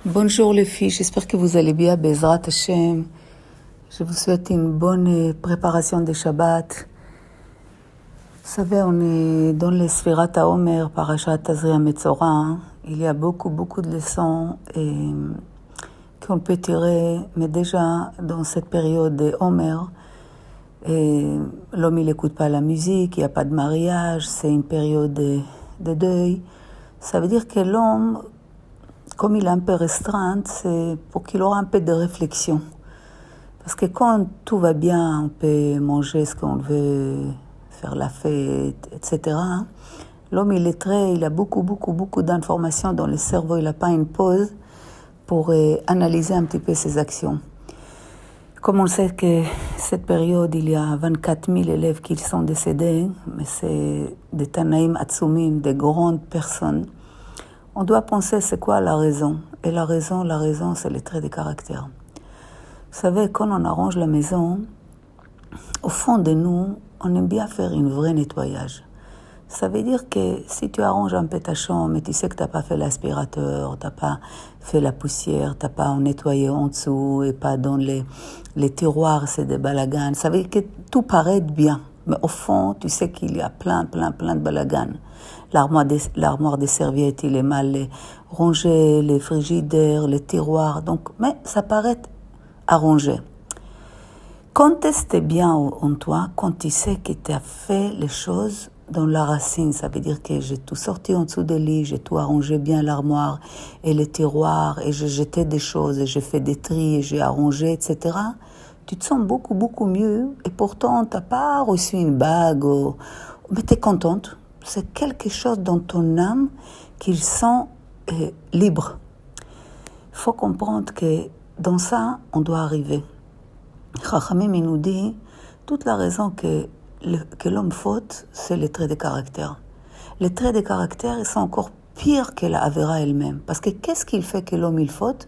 Bonjour les filles, j'espère que vous allez bien, Bezrat Hashem. Je vous souhaite une bonne préparation de Shabbat. Vous savez, on est dans les Sfirat HaOmer, Parashat Tazria Metzora. Il y a beaucoup de leçons qu'on peut tirer, mais déjà dans cette période de Homer, l'homme il n'écoute pas la musique, il n'y a pas de mariage, c'est une période de deuil. Ça veut dire que l'homme, comme il est un peu restreint, c'est pour qu'il aura un peu de réflexion. Parce que quand tout va bien, on peut manger ce qu'on veut, faire la fête, etc. L'homme, il a beaucoup d'informations dans le cerveau. Il n'a pas une pause pour analyser un petit peu ses actions. Comme on sait que cette période, il y a 24 000 élèves qui sont décédés, mais c'est des Tanaïm Atsumim, des grandes personnes. On doit penser c'est quoi la raison. Et la raison, c'est les traits de caractère. Vous savez, quand on arrange la maison, au fond de nous, on aime bien faire un vrai nettoyage. Ça veut dire que si tu arranges un peu ta chambre, mais tu sais que tu n'as pas fait l'aspirateur, tu n'as pas fait la poussière, tu n'as pas nettoyé en dessous et pas dans les tiroirs, c'est des balagans. Ça veut dire que tout paraît bien. Mais au fond, tu sais qu'il y a plein de balagans. L'armoire des serviettes, il est mal rangé, les frigidaires, les tiroirs. Donc, mais ça paraît arrangé. Quand est-ce que bien en toi, quand tu sais que tu as fait les choses dans la racine, ça veut dire que j'ai tout sorti en dessous des lits, j'ai tout arrangé bien l'armoire et les tiroirs, et j'ai jeté des choses, et j'ai fait des tris, et j'ai arrangé, etc. Tu te sens beaucoup mieux, et pourtant, tu n'as pas reçu une bague, mais tu es contente. C'est quelque chose dans ton âme qui sent libre. Il faut comprendre que dans ça, on doit arriver. Chachamim nous dit, toute la raison que l'homme faute, c'est les traits de caractère. Les traits de caractère, ils sont encore pires que la Avera elle-même. Parce que qu'est-ce qu'il fait que l'homme il faute?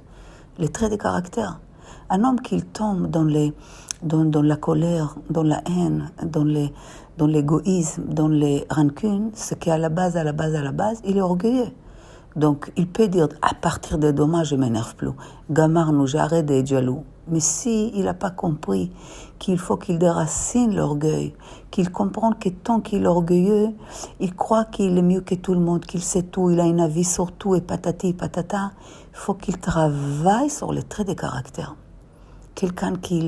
Les traits de caractère. Un homme qui tombe dans la colère, dans la haine, dans l'égoïsme, dans les rancunes, c'est qu'à la base, il est orgueilleux. Donc, il peut dire, à partir de demain, je ne m'énerve plus. Gamarnou, j'arrête d'être jaloux. Mais s'il n'a pas compris qu'il faut qu'il déracine l'orgueil, qu'il comprenne que tant qu'il est orgueilleux, il croit qu'il est mieux que tout le monde, qu'il sait tout, il a une avis sur tout et patati patata, il faut qu'il travaille sur les traits de caractère. Quelqu'un qui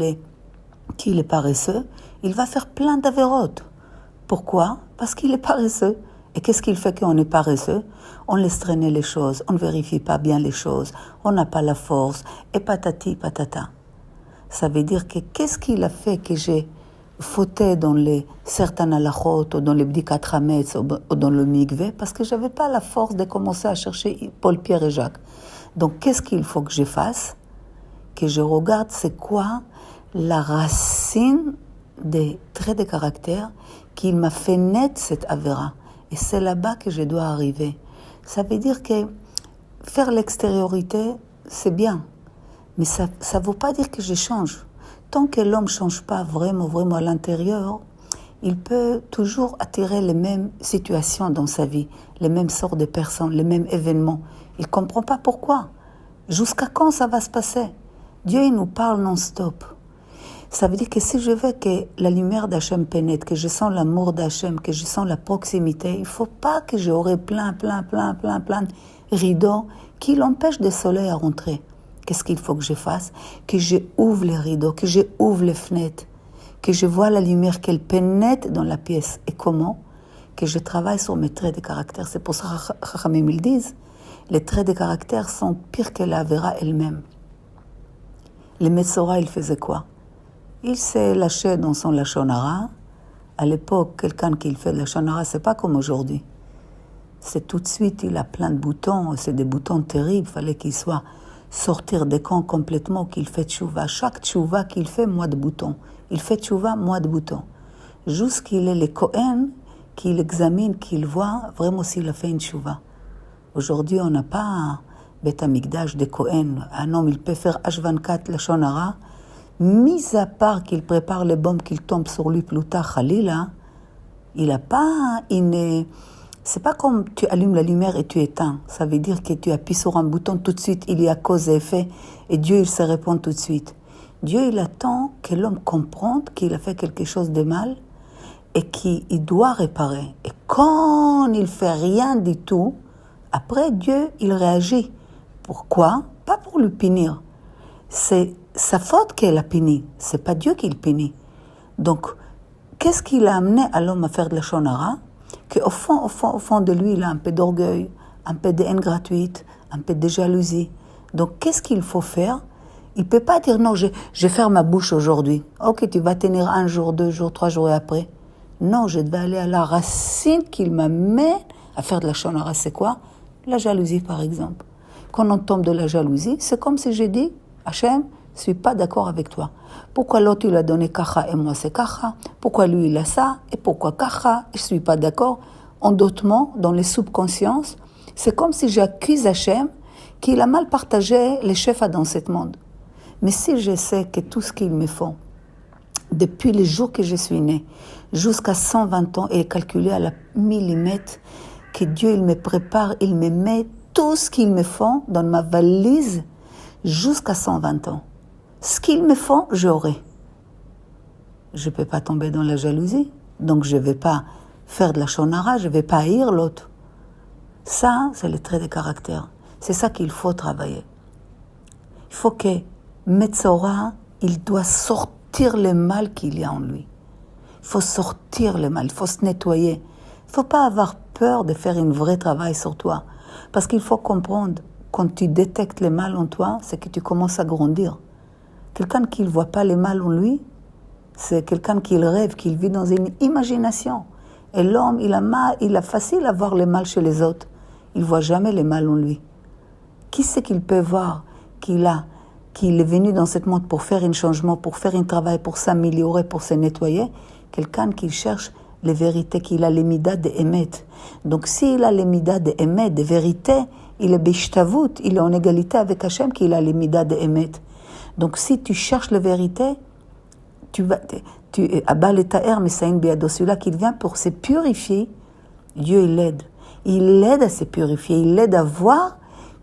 est paresseux, il va faire plein d'avérotes. Pourquoi? Parce qu'il est paresseux. Et qu'est-ce qu'il fait qu'on est paresseux? On laisse traîner les choses, on ne vérifie pas bien les choses, on n'a pas la force, et patati patata. Ça veut dire que qu'est-ce qu'il a fait que j'ai fauté dans certains halachot, ou dans les bdikat hametz, ou dans le mikvé, parce que je n'avais pas la force de commencer à chercher Paul, Pierre et Jacques. Donc qu'est-ce qu'il faut que je fasse? Que je regarde c'est quoi la racine des traits de caractère qui m'a fait naître cette avéra. Et c'est là-bas que je dois arriver. Ça veut dire que faire l'extériorité, c'est bien. Mais ça ne veut pas dire que je change. Tant que l'homme ne change pas vraiment à l'intérieur, il peut toujours attirer les mêmes situations dans sa vie, les mêmes sortes de personnes, les mêmes événements. Il ne comprend pas pourquoi. Jusqu'à quand ça va se passer? Dieu, il nous parle non-stop. Ça veut dire que si je veux que la lumière d'Hachem pénètre, que je sens l'amour d'Hachem, que je sens la proximité, il ne faut pas que j'aurai plein de rideaux qui l'empêchent le soleil à rentrer. Qu'est-ce qu'il faut que je fasse? Que je ouvre les rideaux, que je ouvre les fenêtres, que je vois la lumière, qu'elle pénètre dans la pièce. Et comment? Que je travaille sur mes traits de caractère. C'est pour ça que Chachamim ils disent, les traits de caractère sont pires que la Avera elle-même. Les Metzora, ils faisaient quoi? Il s'est lâché dans son lachon hara. À l'époque, quelqu'un qui fait le lachon hara, c'est pas comme aujourd'hui. C'est tout de suite, il a plein de boutons, c'est des boutons terribles. Il fallait qu'il soit sortir des camps complètement, qu'il fait tchouva. Chaque tchouva qu'il fait, moins de boutons. Il fait tchouva, moins de boutons. Jusqu'il est le Kohen, qu'il examine, qu'il voit vraiment s'il a fait une tchouva. Aujourd'hui, on n'a pas un Beth Amikdash de Kohen. Un homme, il peut faire H24 lachon hara. Mis à part qu'il prépare les bombes qu'il tombe sur lui plus tard, Khalila, il n'a pas une C'est pas comme tu allumes la lumière et tu éteins. Ça veut dire que tu appuies sur un bouton tout de suite, il y a cause et effet, et Dieu, il se répond tout de suite. Dieu, il attend que l'homme comprenne qu'il a fait quelque chose de mal et qu'il doit réparer. Et quand il fait rien du tout, après, Dieu, il réagit. Pourquoi? Pas pour le punir. C'est sa faute qu'elle a puni. C'est pas Dieu qui le punit. Donc, qu'est-ce qui l'a amené à l'homme à faire de la shonara? Qu'au fond, au fond de lui, il a un peu d'orgueil, un peu de haine gratuite, un peu de jalousie. Donc, qu'est-ce qu'il faut faire? Il ne peut pas dire, non, je ferme ma bouche aujourd'hui. Ok, tu vas tenir 1 jour, 2 jours, 3 jours et après. Non, je vais aller à la racine qu'il m'amène à faire de la shonara. C'est quoi? La jalousie, par exemple. Quand on tombe de la jalousie, c'est comme si j'ai dit, Hachem, je ne suis pas d'accord avec toi. Pourquoi l'autre il a donné kacha et moi c'est kacha? Pourquoi lui il a ça et pourquoi kacha? Je ne suis pas d'accord. En d'autres mots, dans les subconsciences, c'est comme si j'accuse Hachem qu'il a mal partagé les chefs dans ce monde. Mais si je sais que tout ce qu'ils me font, depuis le jour que je suis née, jusqu'à 120 ans, est calculé à la millimètre, que Dieu il me prépare, il me met tout ce qu'ils me font dans ma valise jusqu'à 120 ans. Ce qu'ils me font, j'aurai. Je ne peux pas tomber dans la jalousie, donc je ne vais pas faire de la shonara, je ne vais pas haïr l'autre. Ça, c'est le trait de caractère. C'est ça qu'il faut travailler. Il faut que Metzora, il doit sortir le mal qu'il y a en lui. Il faut sortir le mal, il faut se nettoyer. Il ne faut pas avoir peur de faire un vrai travail sur toi. Parce qu'il faut comprendre, quand tu détectes le mal en toi, c'est que tu commences à grandir. Quelqu'un qui ne voit pas le mal en lui, c'est quelqu'un qui rêve, qui vit dans une imagination. Et l'homme, il a facile à voir le mal chez les autres. Il ne voit jamais le mal en lui. Qui c'est qu'il peut voir qu'il est venu dans ce monde pour faire un changement, pour faire un travail, pour s'améliorer, pour se nettoyer? Quelqu'un qui cherche les vérités, qu'il a les midas de Emet. Donc s'il a les midas de Emet, de vérité, il est bishtavut, il est en égalité avec Hachem, qu'il a les midas de Emet. Donc si tu cherches la vérité, Abba l'Etaher, Mesaïn Biado, celui-là qui vient pour se purifier, Dieu il l'aide. Il l'aide à se purifier, il l'aide à voir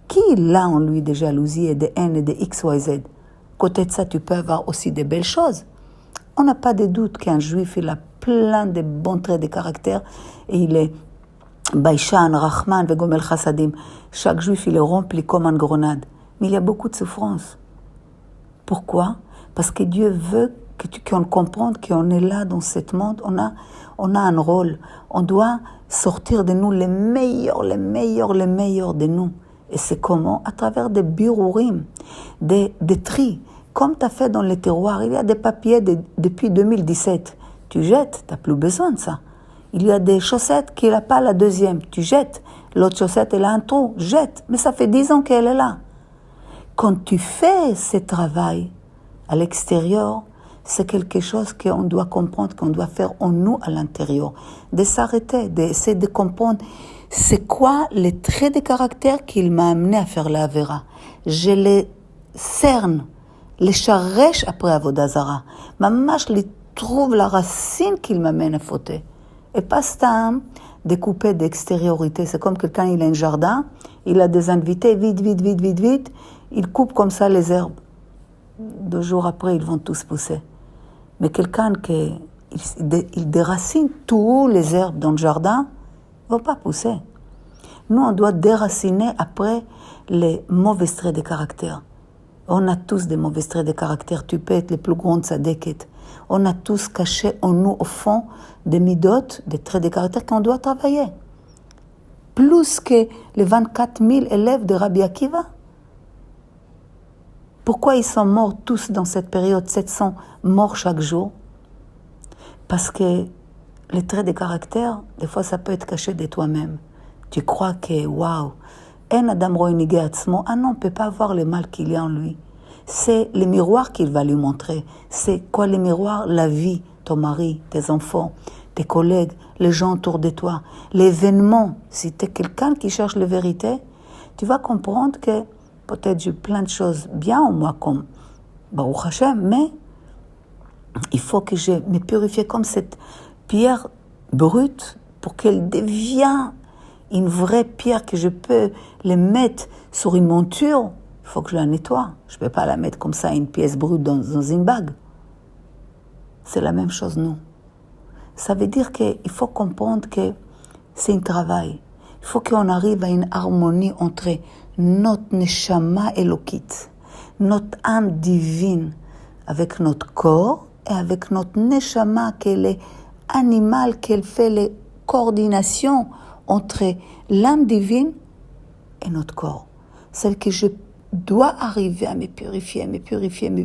qu'il a en lui de jalousie et de haine et de X, Y, Z. Côté de ça, tu peux avoir aussi de belles choses. On n'a pas de doute qu'un juif, il a plein de bons traits de caractère et il est Baïchan, Rahman, Vegomel Chassadim. Chaque juif, il est rempli comme une grenade. Mais il y a beaucoup de souffrance. Pourquoi? Parce que Dieu veut qu'on comprenne qu'on est là dans ce monde. On a un rôle. On doit sortir de nous les meilleurs de nous. Et c'est comment? À travers des birourim, des tris. Comme tu as fait dans les terroirs, il y a des papiers depuis 2017. Tu jettes, tu n'as plus besoin de ça. Il y a des chaussettes qui n'a pas la deuxième. Tu jettes. L'autre chaussette, elle a un trou. Jette. Mais ça fait 10 ans qu'elle est là. Quand tu fais ce travail à l'extérieur, c'est quelque chose qu'on doit comprendre, qu'on doit faire en nous à l'intérieur. De s'arrêter, d'essayer de comprendre c'est quoi les traits de caractère qu'il m'a amené à faire la Avera. Je les cerne, les charrèche après Avodah Zara. Mamash les trouve la racine qu'il m'amène à fauter. Et pas stam découper d'extériorité. C'est comme quelqu'un, il a un jardin, il a des invités, vite, il coupe comme ça les herbes. 2 jours après, ils vont tous pousser. Mais quelqu'un il déracine tous les herbes dans le jardin, ne vont pas pousser. Nous, on doit déraciner après les mauvais traits de caractère. On a tous des mauvais traits de caractère. Tu peux être les plus grandes tzadékettes. On a tous caché en nous, au fond, des midot, des traits de caractère qu'on doit travailler. Plus que les 24 000 élèves de Rabbi Akiva. Pourquoi ils sont morts tous dans cette période, 700 morts chaque jour? Parce que les traits de caractère, des fois, ça peut être caché de toi-même. Tu crois que, waouh, un Adam Roinigé Atzmo, non, on ne peut pas voir le mal qu'il y a en lui. C'est le miroir qu'il va lui montrer. C'est quoi le miroir? La vie, ton mari, tes enfants, tes collègues, les gens autour de toi, l'événement. Si tu es quelqu'un qui cherche la vérité, tu vas comprendre que peut-être j'ai plein de choses bien en moi comme Baruch Hashem, mais il faut que je me purifie comme cette pierre brute pour qu'elle devienne une vraie pierre que je peux les mettre sur une monture, il faut que je la nettoie. Je ne peux pas la mettre comme ça, une pièce brute dans une bague. C'est la même chose, nous. Ça veut dire qu'il faut comprendre que c'est un travail. Il faut qu'on arrive à une harmonie entre notre neshama élokite, notre âme divine, avec notre corps et avec notre neshama, qui est l'animal, qui fait les coordinations entre l'âme divine et notre corps. Celle que je dois arriver à me purifier.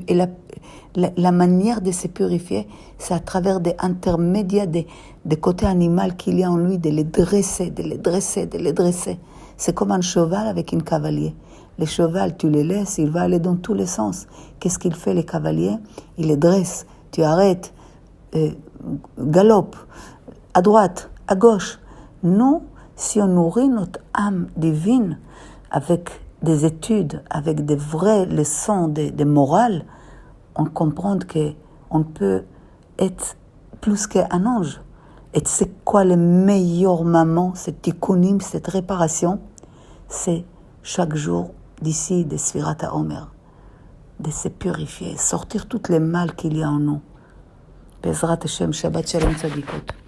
Et la manière de se purifier, c'est à travers des intermédiaires, des côtés animaux qu'il y a en lui, de les dresser. C'est comme un cheval avec un cavalier. Le cheval, tu le laisses, il va aller dans tous les sens. Qu'est-ce qu'il fait, le cavalier? Il les dresse. Tu arrêtes, galope, à droite, à gauche. Nous, si on nourrit notre âme divine avec des études, avec des vraies leçons de morale, on comprend qu'on peut être plus qu'un ange. Et c'est quoi le meilleur moment, cette tikkunim, cette réparation? C'est chaque jour d'ici de Sfirat HaOmer, de se purifier, sortir toutes les mal qu'il y a en nous. Bezrat Hashem, Shabbat Shalom Tzadikot.